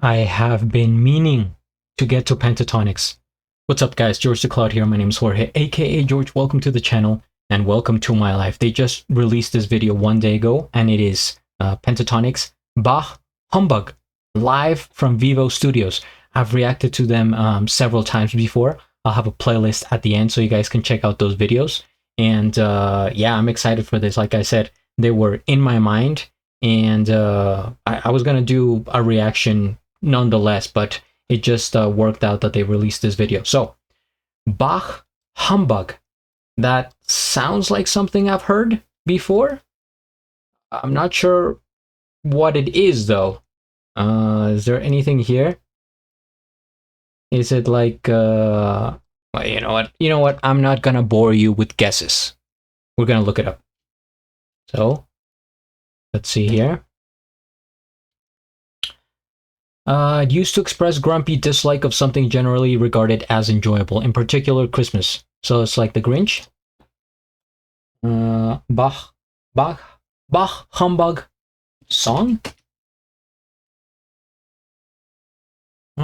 I have been meaning to get to Pentatonix. What's up, guys? GeorgeTheCloud here. My name is Jorge, aka George. Welcome to the channel and welcome to my life. They just released this video 1 day ago, and it is Pentatonix Bach Humbug live from Vevo Studios. I've reacted to them several times before. I'll have a playlist at the end so you guys can check out those videos. And yeah, I'm excited for this. Like I said, they were in my mind, and I was gonna do a reaction nonetheless, but it just worked out that they released this video. So Bach Humbug, that sounds like something I've heard before. I'm not sure what it is though. Is there anything here? Is it like well, you know what, I'm not gonna bore you with guesses. We're gonna look it up. So let's see here. Used to express grumpy dislike of something generally regarded as enjoyable, in particular Christmas. So it's like the Grinch. Bach Humbug song. I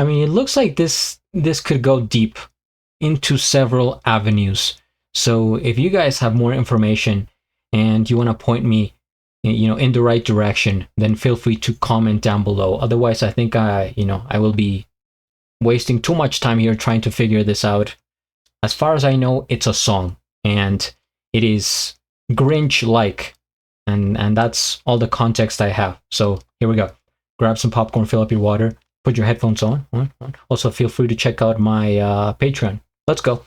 mean, it looks like this could go deep into several avenues. So if you guys have more information and you want to point me, in the right direction, then feel free to comment down below. Otherwise, I think I will be wasting too much time here trying to figure this out. As far as I know, it's a song, and it is Grinch-like, and that's all the context I have. So here we go. Grab some popcorn, fill up your water, put your headphones on. Also, feel free to check out my Patreon. Let's go.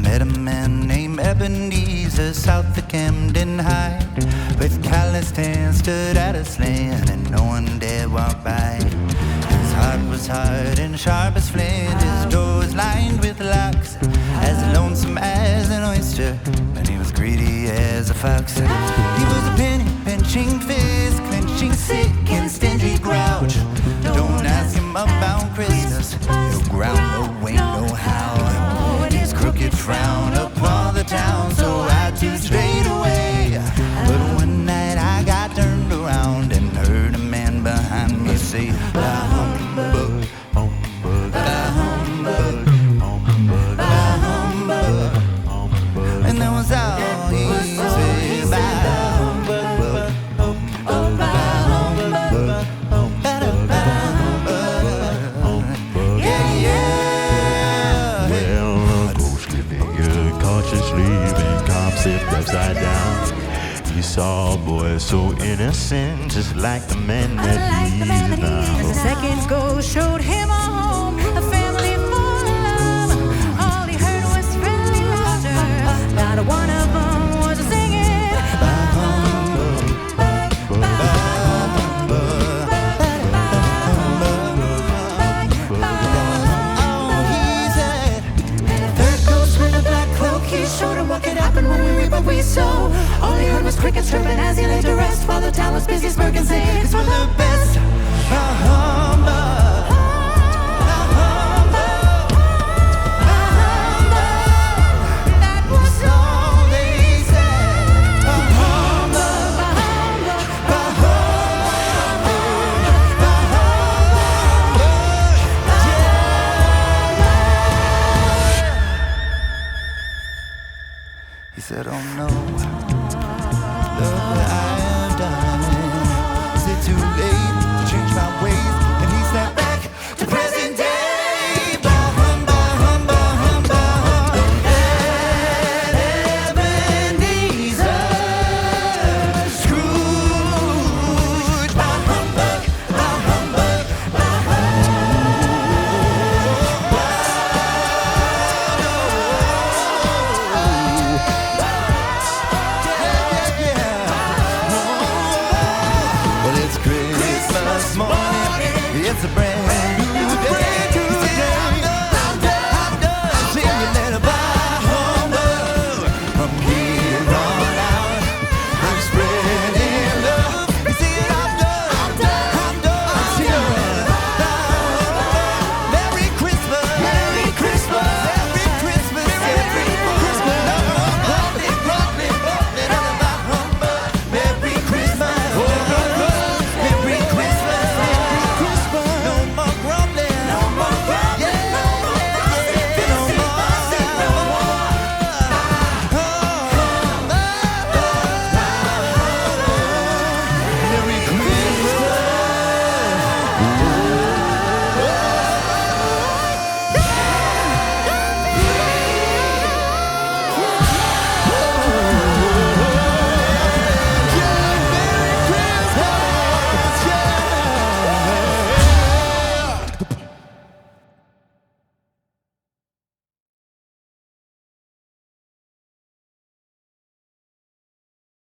Met a man named Ebenezer south of Camden High, with calloused hands stood at a slant and no one dared walk by. His heart was hard and sharp as flint, his door was lined with locks, as lonesome as an oyster, and he was greedy as a fox. He was a penny pinching fist, clenching sick and stingy grouch. Don't ask him about Christmas, he'll ground away no how. Crooked frown upon the town, so I too straight away. But one night I got turned around and heard a man behind me say, "Bah humbug, humbug, bah humbug, humbug, bah humbug," and that was all he said. Bah humbug, humbug, bah humbug, humbug, bah humbug, yeah, yeah. Leaving cops flipped upside down. He saw a boy so innocent, just like the man that he's now. As the seconds go, showed him a home, a family full of love. All he heard was friendly laughter. Not one of them was singing. Bah humbug, bah humbug, he showed him what could happen when we reap what we sow. All he heard was crickets chirping as he laid to rest, while the town was busy smirking, saying, "It's for the best." Bah humbug, bah humbug, bah humbug. That was all they said. Bah humbug, bah humbug, bah humbug, bah humbug. He said, "Oh no, look what I've done. Is it too late to change my ways?" And he snapped back to present day. Bah humbug, humbug, humbug, Ebenezer Scrooge. Bah humbug, bah humbug, bah Well, it's Christmas morning.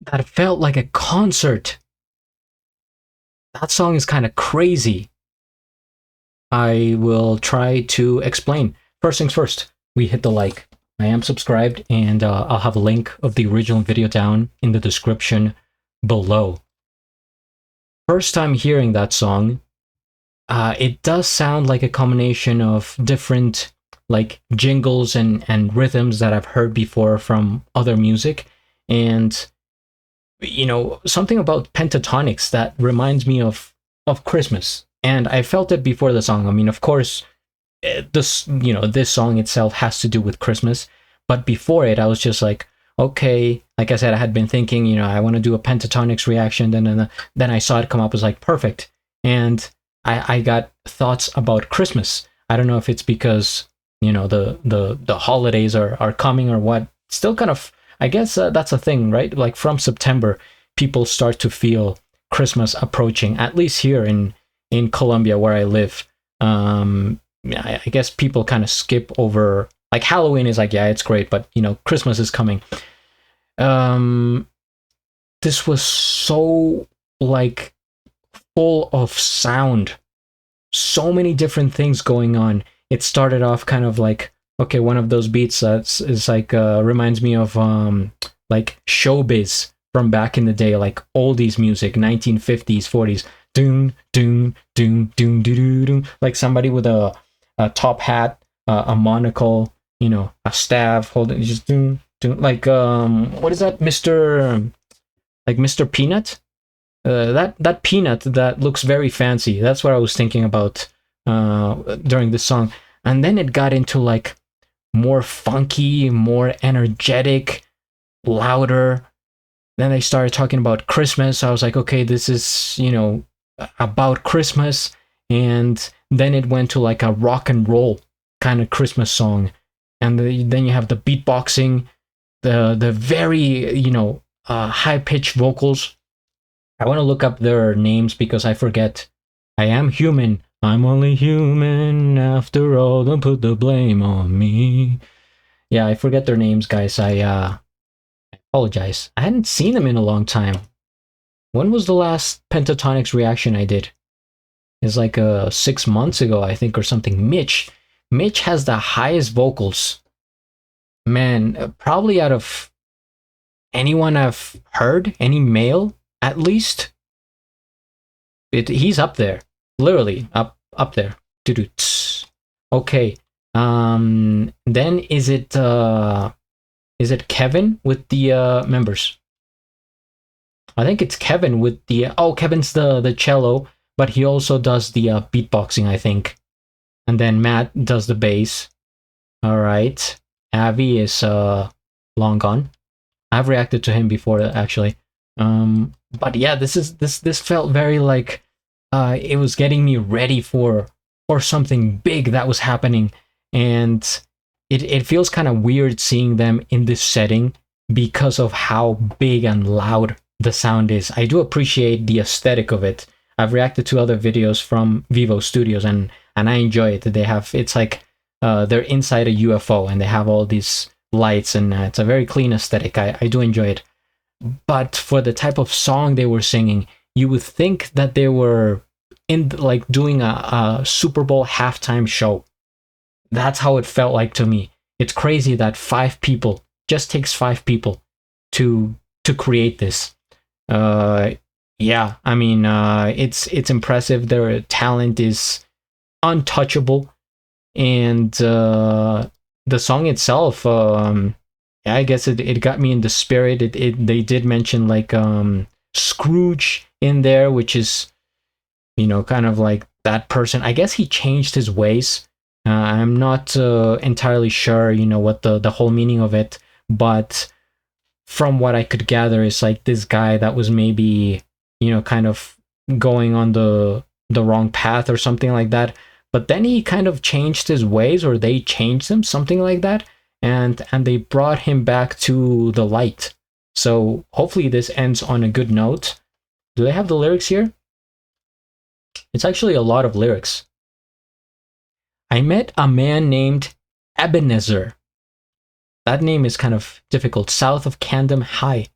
that felt like a concert. That song is kind of crazy. I will try to explain. First things first, we hit the like. I am subscribed, and I'll have a link of the original video down in the description below. First time hearing that song, it does sound like a combination of different like jingles and rhythms that I've heard before from other music, and you know, something about Pentatonix that reminds me of Christmas. And I felt it before the song. I mean, of course, this, you know, this song itself has to do with Christmas, but before it I was just like, okay, like I said, I had been thinking, you know, I want to do a Pentatonix reaction, then I saw it come up, I was like, perfect. And I got thoughts about Christmas. I don't know if it's because, you know, the holidays are coming or what. Still kind of, I guess that's a thing, right? Like from September, people start to feel Christmas approaching, at least here in Colombia where I live. I guess people kind of skip over, like Halloween is like, yeah, it's great, but you know, Christmas is coming. This was so like full of sound, so many different things going on. It started off kind of like, okay, one of those beats that's is like reminds me of like showbiz from back in the day, like oldies music, 1950s, 40s. Doom, doom, doom, doom, doom, doom, doom. Like somebody with a top hat, a monocle, you know, a staff, holding just doom, doom. Like what is that, Mr. like Mr. Peanut? That peanut that looks very fancy. That's what I was thinking about during this song. And then it got into like more funky, more energetic, louder. Then they started talking about Christmas. I was like, okay, this is, you know, about Christmas. And then it went to like a rock and roll kind of Christmas song. And then you have the beatboxing, the very, you know, high-pitched vocals. I want to look up their names because I forget. I am human. I'm only human after all. Don't put the blame on me. Yeah, I forget their names, guys. I apologize. I hadn't seen them in a long time. When was the last Pentatonix reaction I did? It's like 6 months ago, I think, or something. Mitch has the highest vocals. Man, probably out of anyone I've heard, any male, at least. He's up there. Literally, up there. Okay. Then is it Kevin with the members? I think it's Kevin with the Kevin's the cello, but he also does the beatboxing, I think. And then Matt does the bass. All right. Avi is long gone. I've reacted to him before, actually. But yeah, this felt very like it was getting me ready for something big that was happening, and it feels kind of weird seeing them in this setting because of how big and loud the sound is. I do appreciate the aesthetic of it. I've reacted to other videos from Vevo Studios, and I enjoy it. They have, it's like they're inside a UFO and they have all these lights, and it's a very clean aesthetic. I do enjoy it. But for the type of song they were singing, you would think that they were in like doing a Super Bowl halftime show. That's how it felt like to me. It's crazy that 5 people, just takes 5 people to create this. Yeah, I mean, it's impressive. Their talent is untouchable, and the song itself, yeah, I guess it got me in the spirit. They did mention like Scrooge in there, which is, you know, kind of like that person. I guess he changed his ways. I'm not entirely sure, you know, what the whole meaning of it, but from what I could gather, it's like this guy that was maybe, you know, kind of going on the wrong path or something like that. But then he kind of changed his ways, or they changed him, something like that, and they brought him back to the light. So hopefully this ends on a good note. Do they have the lyrics here? It's actually a lot of lyrics. I met a man named Ebenezer. That name is kind of difficult. South of Camden High.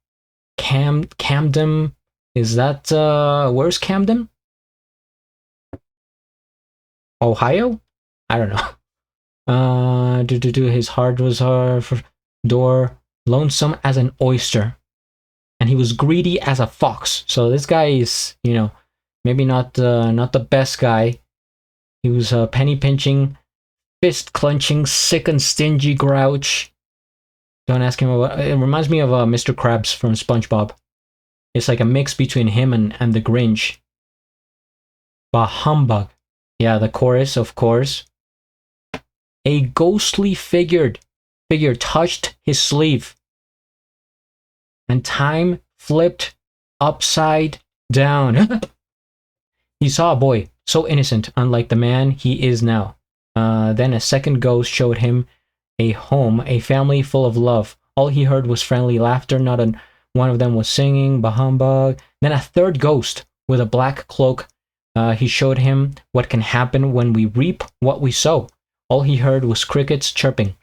Camden. Is that where's Camden? Ohio? I don't know. His heart was hard for door, lonesome as an oyster, and he was greedy as a fox. So this guy is, you know, maybe not the best guy. He was penny pinching, fist clenching, sick and stingy grouch. Don't ask him about. It reminds me of Mr. Krabs from SpongeBob. It's like a mix between him and the Grinch. Bah humbug. Yeah, the chorus, of course. A ghostly figure touched his sleeve, and time flipped upside down. He saw a boy, so innocent, unlike the man he is now. Then a second ghost showed him a home, a family full of love. All he heard was friendly laughter. Not one of them was singing, bah humbug. Then a third ghost with a black cloak. He showed him what can happen when we reap what we sow. All he heard was crickets chirping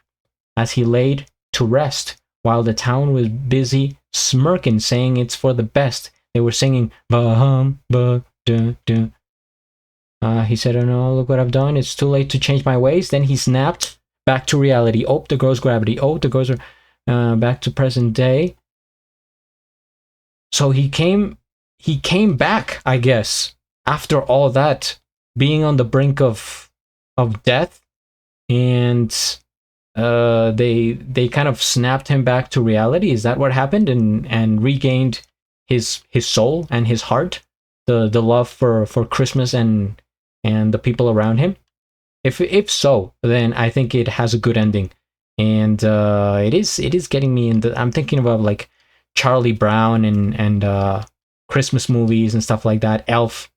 as he laid to rest, while the town was busy smirking, saying it's for the best. They were singing, bah humbug, dun, dun. He said, oh no, look what I've done. It's too late to change my ways. Then he snapped back to reality. Oh, there goes gravity. Oh, there goes back to present day. So he came back, I guess, after all that, being on the brink of death, and they kind of snapped him back to reality. Is that what happened? And regained his soul and his heart, the love for Christmas and the people around him? If so, then I think it has a good ending, and it is getting me into. I'm thinking about like Charlie Brown and Christmas movies and stuff like that. Elf,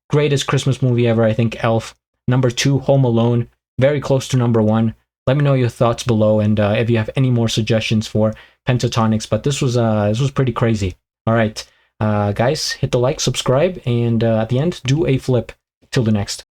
greatest Christmas movie ever, I think. Elf. Number 2, Home Alone, very close to number 1. Let me know your thoughts below, and if you have any more suggestions for Pentatonix. But this was pretty crazy. All right, guys, hit the like, subscribe, and at the end, do a flip. Till the next.